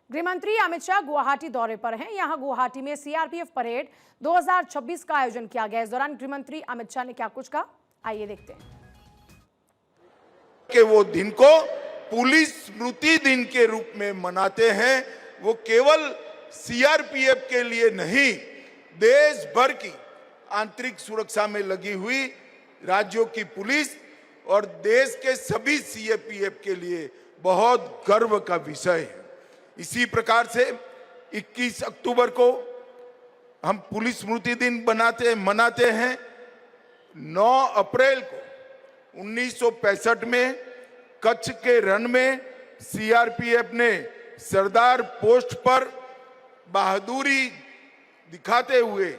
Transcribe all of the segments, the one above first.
गृहमंत्री अमित शाह गुवाहाटी दौरे पर हैं। यहां गुवाहाटी में सीआरपीएफ परेड 2026 का आयोजन किया गया। इस दौरान गृहमंत्री अमित शाह ने क्या कुछ कहा, आइए देखते हैं। कि वो दिन को पुलिस स्मृति दिन के रूप में मनाते हैं। वो केवल सीआरपीएफ के लिए नहीं, देश भर की आंतरिक सुरक्षा में लगी हुई राज्यों की पुलिस और देश के सभी सीआरपीएफ के लिए बहुत गर्व का विषय है। इसी प्रकार से 21 अक्टूबर को हम पुलिस स्मृति दिन मनाते हैं। 9 अप्रैल को 1965 में कच्छ के रण में सीआरपीएफ ने सरदार पोस्ट पर बहादुरी दिखाते हुए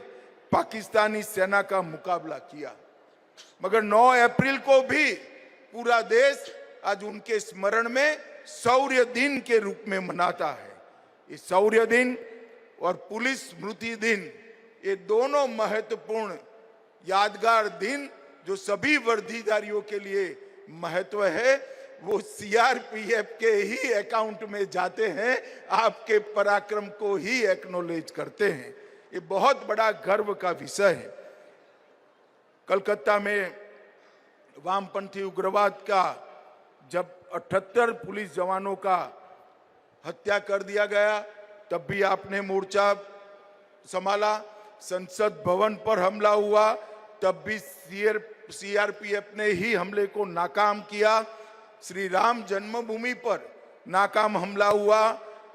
पाकिस्तानी सेना का मुकाबला किया। मगर 9 अप्रैल को भी पूरा देश आज उनके स्मरण में शौर्य दिन के रूप में मनाता है। इस शौर्य दिन और पुलिस स्मृति दिन, ये दोनों महत्वपूर्ण यादगार दिन जो सभी वर्दीधारियों के लिए महत्व है, वो सीआरपीएफ के ही अकाउंट में जाते हैं, आपके पराक्रम को ही एक्नॉलेज करते हैं। ये बहुत बड़ा गर्व का विषय है। कलकत्ता में वामपंथी उग्रवाद का जब 78 पुलिस जवानों का हत्या कर दिया गया, तब भी आपने मोर्चा संभाला। संसद भवन पर हमला हुआ, तब भी सीआरपीएफ ने ही हमले को नाकाम किया। श्री राम जन्मभूमि पर नाकाम हमला हुआ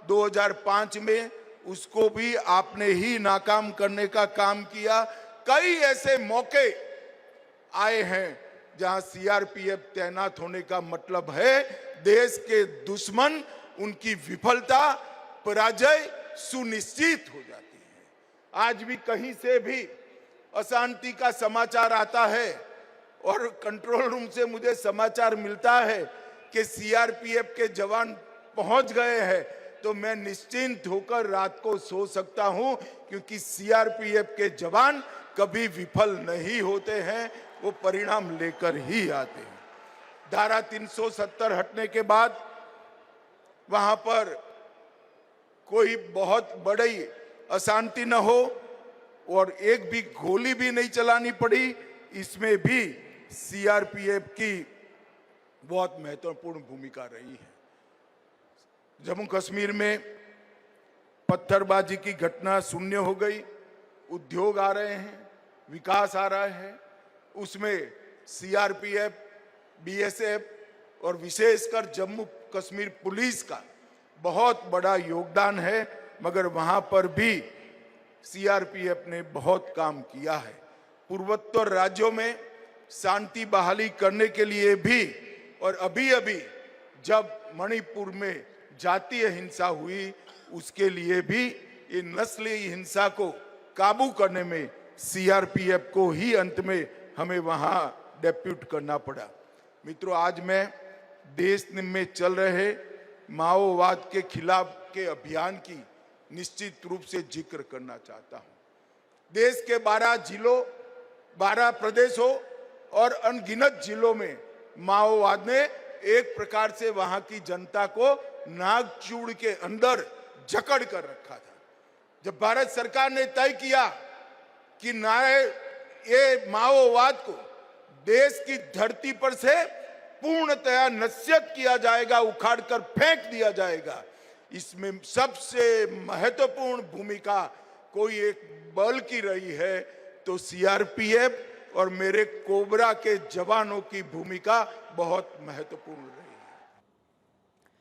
2005 में, उसको भी आपने ही नाकाम करने का काम किया। कई ऐसे मौके आए हैं जहां सीआरपीएफ तैनात होने का मतलब है देश के दुश्मन, उनकी विफलता, पराजय सुनिश्चित हो जाती है। आज भी कहीं से भी अशांति का समाचार आता है और कंट्रोल रूम से मुझे समाचार मिलता है कि सीआरपीएफ के जवान पहुंच गए हैं, तो मैं निश्चिंत होकर रात को सो सकता हूं, क्योंकि सीआरपीएफ के जवान कभी विफल नहीं होते हैं, वो परिणाम लेकर ही आते हैं। धारा 370 हटने के बाद वहां पर कोई बहुत बड़ी अशांति न हो और एक भी गोली भी नहीं चलानी पड़ी, इसमें भी सीआरपीएफ की बहुत महत्वपूर्ण भूमिका रही है। जम्मू कश्मीर में पत्थरबाजी की घटना शून्य हो गई, उद्योग आ रहे हैं, विकास आ रहा है, उसमें सीआरपीएफ, बीएसएफ और विशेषकर जम्मू कश्मीर पुलिस का बहुत बड़ा योगदान है। मगर वहां पर भी सीआरपीएफ ने बहुत काम किया है। पूर्वोत्तर राज्यों में शांति बहाली करने के लिए भी, और अभी जब मणिपुर में जातीय हिंसा हुई, उसके लिए भी ये नस्लीय हिंसा को काबू करने में सीआरपीएफ को ही अंत में हमें वहां डेप्यूट करना पड़ा। मित्रों, आज मैं देश में चल रहे माओवाद के खिलाफ के अभियान की निश्चित रूप से जिक्र करना चाहता हूं। देश के 12 जिलों, 12 प्रदेशों और अनगिनत जिलों में माओवाद ने एक प्रकार से वहां की जनता को नागचूड़ के अंदर जकड़ कर रखा था। जब भारत सरकार ने तय किया कि ये माओवाद को देश की धरती पर से पूर्णतया नस्यत किया जाएगा, उखाड़कर फेंक दिया जाएगा, इसमें सबसे महत्वपूर्ण भूमिका कोई एक बल की रही है तो सीआरपीएफ और मेरे कोबरा के जवानों की भूमिका बहुत महत्वपूर्ण रही।